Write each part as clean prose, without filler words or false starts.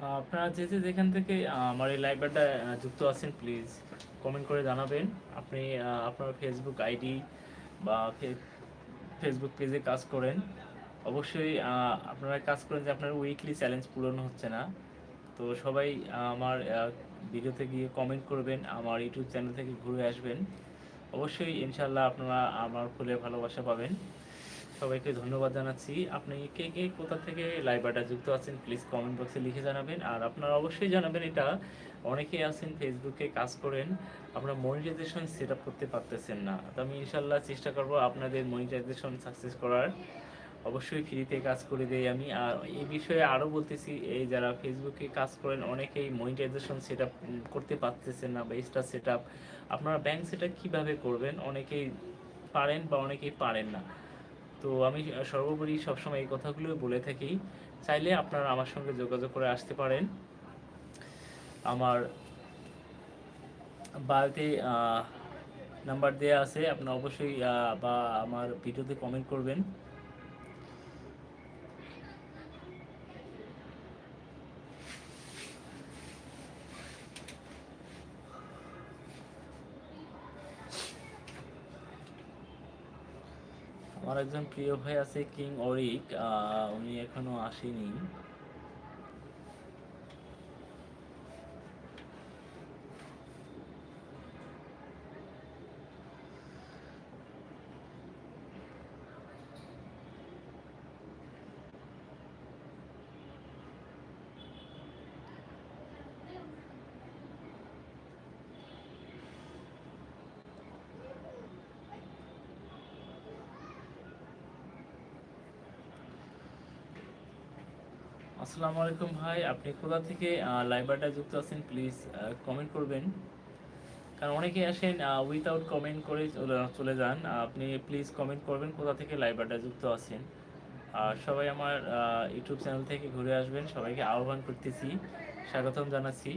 আপনারা যেখান থেকে আমার এই লাইভটা যুক্ত আছেন, প্লিজ কমেন্ট করে জানাবেন। আপনি আপনার ফেসবুক আইডি বা ফেসবুক পেজে কাজ করেন। অবশ্যই আপনারা কাজ করেন যে আপনার উইকলি চ্যালেঞ্জ পূরণ হচ্ছে না। তো সবাই আমার ভিডিওতে গিয়ে কমেন্ট করবেন, আমার ইউটিউব চ্যানেল থেকে ঘুরে আসবেন। অবশ্যই ইনশাল্লাহ আপনারা আমার ফুলের ভালোবাসা পাবেন। সবাইকে ধন্যবাদ জানাচ্ছি। আপনি কে কে কোথা থেকে লাইভটা যুক্ত আছেন প্লিজ কমেন্ট বক্সে লিখে জানাবেন। আর আপনারা অবশ্যই জানাবেন, এটা অনেকেই আছেন ফেসবুকে কাজ করেন, আপনারা মনিটাইজেশন সেট আপ করতে পারতেছেন না। তো আমি ইনশাল্লাহ চেষ্টা করব আপনাদের মনিটাইজেশন সাকসেস করার। অবশ্যই ফ্রিতে কাজ করে দেই আমি। আর এই বিষয়ে আরও বলতেছি, এই যারা ফেসবুকে কাজ করেন অনেকেই মনিটাইজেশন সেট আপ করতে পারতেছেন না, বা এক্সট্রা সেট আপ আপনারা ব্যাংক সেট আপ কীভাবে করবেন, অনেকেই পারেন বা অনেকেই পারেন না। তো আমি সর্বোপরি সবসময় এই কথাগুলো বলে থাকি। চাইলে আপনারা আমার সঙ্গে যোগাযোগ করে আসতে পারেন। আমার বায়োতে নাম্বার দেওয়া আছে, আপনারা অবশ্যই বা আমার ভিডিওতে কমেন্ট করবেন। আমার একজন প্রিয় ভাই আছে কিং অরিক, উনি এখনো আসেনি। আসসালামু আলাইকুম ভাই, আপনি কোথা থেকে লাইভটা যুক্ত আছেন প্লিজ কমেন্ট করবেন। কারণ অনেকে আসেন উইথাউট কমেন্ট করে চলে যান। আপনি প্লিজ কমেন্ট করবেন কোথা থেকে লাইভটা যুক্ত আছেন। আর সবাই আমার ইউটিউব চ্যানেল থেকে ঘুরে আসবেন, সবাইকে আহ্বান করতেছি, স্বাগতম জানাচ্ছি।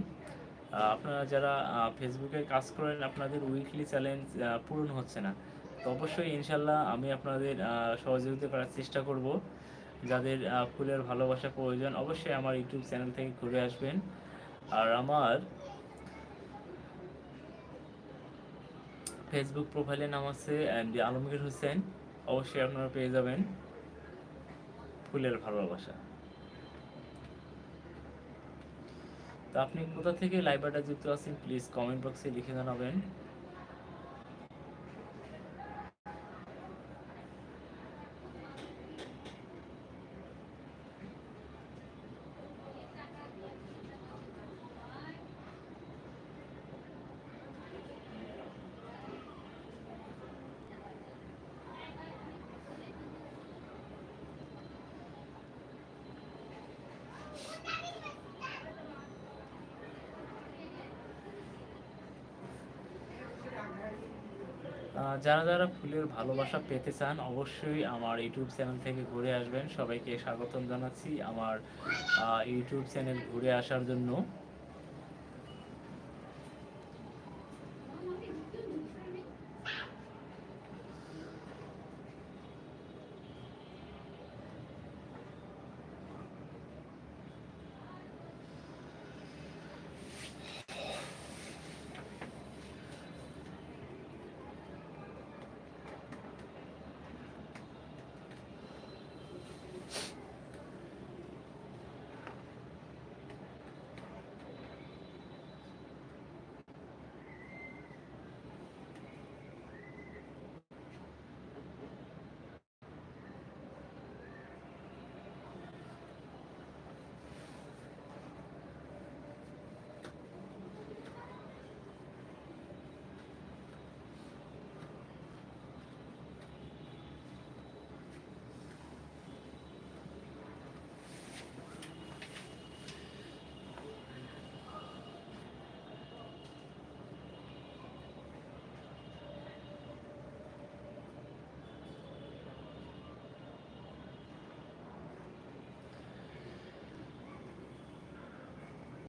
আপনারা যারা ফেসবুকে কাজ করেন আপনাদের উইকলি চ্যালেঞ্জ পূরণ হচ্ছে না, তো অবশ্যই ইনশাল্লাহ আমি আপনাদের সহযোগিতা করার চেষ্টা করব। যাদের ফুলের ভালোবাসা প্রয়োজন অবশ্যই আমার ইউটিউব চ্যানেল থেকে ঘুরে আসবেন। আর আমার ফেসবুক প্রোফাইলের নাম আছে এমডি আলমগীর হোসেন, অবশ্যই আপনারা পেয়ে যাবেন ফুলের ভালোবাসা। তো আপনি কোথা থেকে লাইভটা যুক্ত আছেন প্লিজ কমেন্ট বক্সে লিখে জানাবেন। যারা যারা ফুলের ভালোবাসা পেতে চান অবশ্যই আমার ইউটিউব চ্যানেল থেকে ঘুরে আসবেন। সবাইকে স্বাগতম জানাচ্ছি আমার ইউটিউব চ্যানেল ঘুরে আসার জন্য।